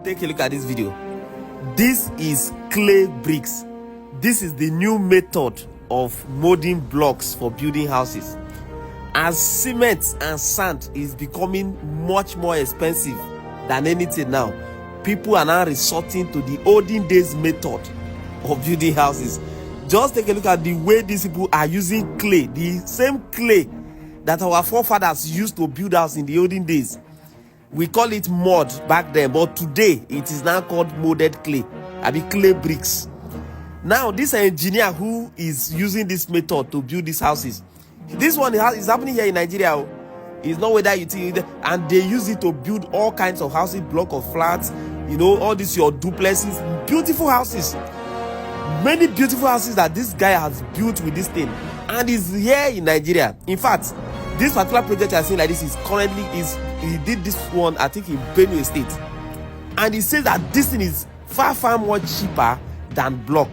take a look at this video. This is clay bricks. This is the new method of molding blocks for building houses. As cement and sand is becoming much more expensive than anything now, people are now resorting to the olden days method of building houses. Just take a look at the way these people are using clay, the same clay that our forefathers used to build houses in the olden days. We call it mud back then, but today it is now called molded clay. I mean clay bricks. Now this engineer who is using this method to build these houses, this one is happening here in Nigeria. It's not whether you think, and they use it to build all kinds of houses, block of flats, you know, all these your duplexes, beautiful houses, many beautiful houses that this guy has built with this thing, and is here in Nigeria. In fact, this particular project I see like this is currently he did this one I think in Benue State, and he says that this thing is far more cheaper than block.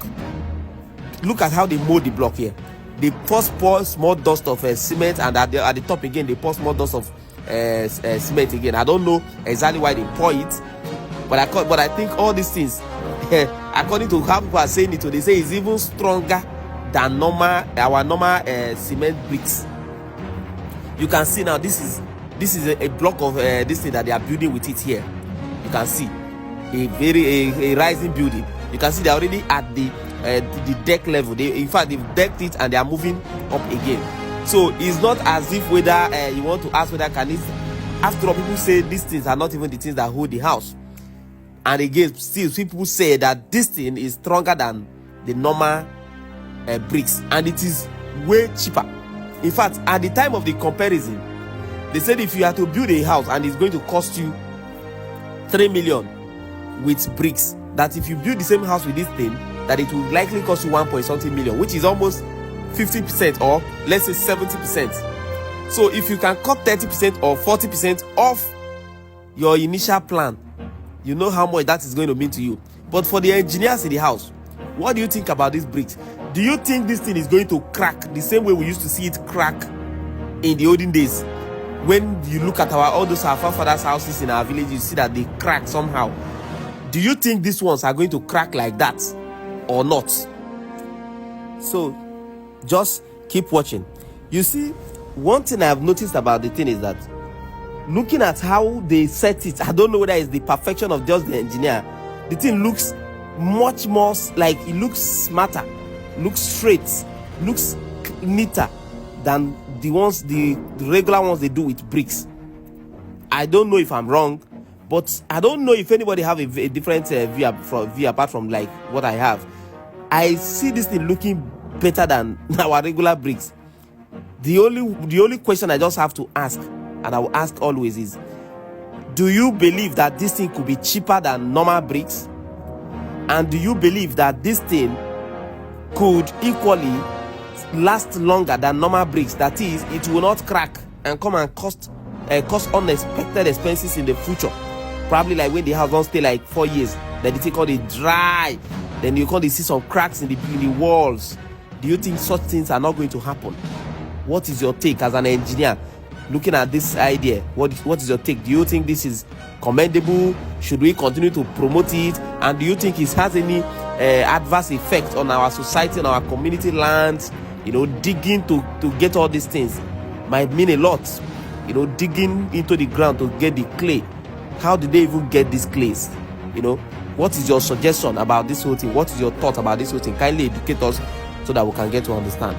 Look at how they mold the block here. They first pour small dust of cement, and at the top again they pour small dust of cement again. I don't know exactly why they pour it, but I think all these things according to how people are saying it, they say it's even stronger than our normal cement bricks. You can see now this is a block of this thing that they are building with it here. You can see a rising building. You can see they're already at the deck level. In fact, they've decked it and they are moving up again. So it's not as if whether you want to ask whether can it. After all, people say these things are not even the things that hold the house. And again, still people say that this thing is stronger than the normal bricks, and it is way cheaper. In fact, at the time of the comparison, they said if you are to build a house and it's going to cost you 3 million with bricks, that if you build the same house with this thing, that it will likely cost you 1.something million, which is almost 50%, or let's say 70%. So if you can cut 30% or 40% off your initial plan, you know how much that is going to mean to you. But for the engineers in the house, what do you think about these bricks? Do you think this thing is going to crack the same way we used to see it crack in the olden days? When you look at all those our forefathers' houses in our village, you see that they crack somehow. Do you think these ones are going to crack like that or not? So just keep watching. You see, one thing I've noticed about the thing is that looking at how they set it, I don't know whether it's the perfection of just the engineer. The thing looks much more like it looks smarter, looks straight, looks neater than the regular ones they do with bricks. I don't know if I'm wrong, but I don't know if anybody have a different view apart from like what I have. I see this thing looking better than our regular bricks. The only question I just have to ask, and I will ask always, is do you believe that this thing could be cheaper than normal bricks? And do you believe that this thing could equally last longer than normal bricks? That is, it will not crack and come and cost unexpected expenses in the future. Probably like when the house don't stay like 4 years, then they call it dry, then you see some cracks in the walls. Do you think such things are not going to happen? What is your take as an engineer looking at this idea? What is your take? Do you think this is commendable? Should we continue to promote it? And do you think it has any adverse effect on our society, on our community lands? You know, digging to get all these things might mean a lot. You know, digging into the ground to get the clay. How did they even get these clays? You know, what is your suggestion about this whole thing? What is your thought about this whole thing? Kindly educate us so that we can get to understand.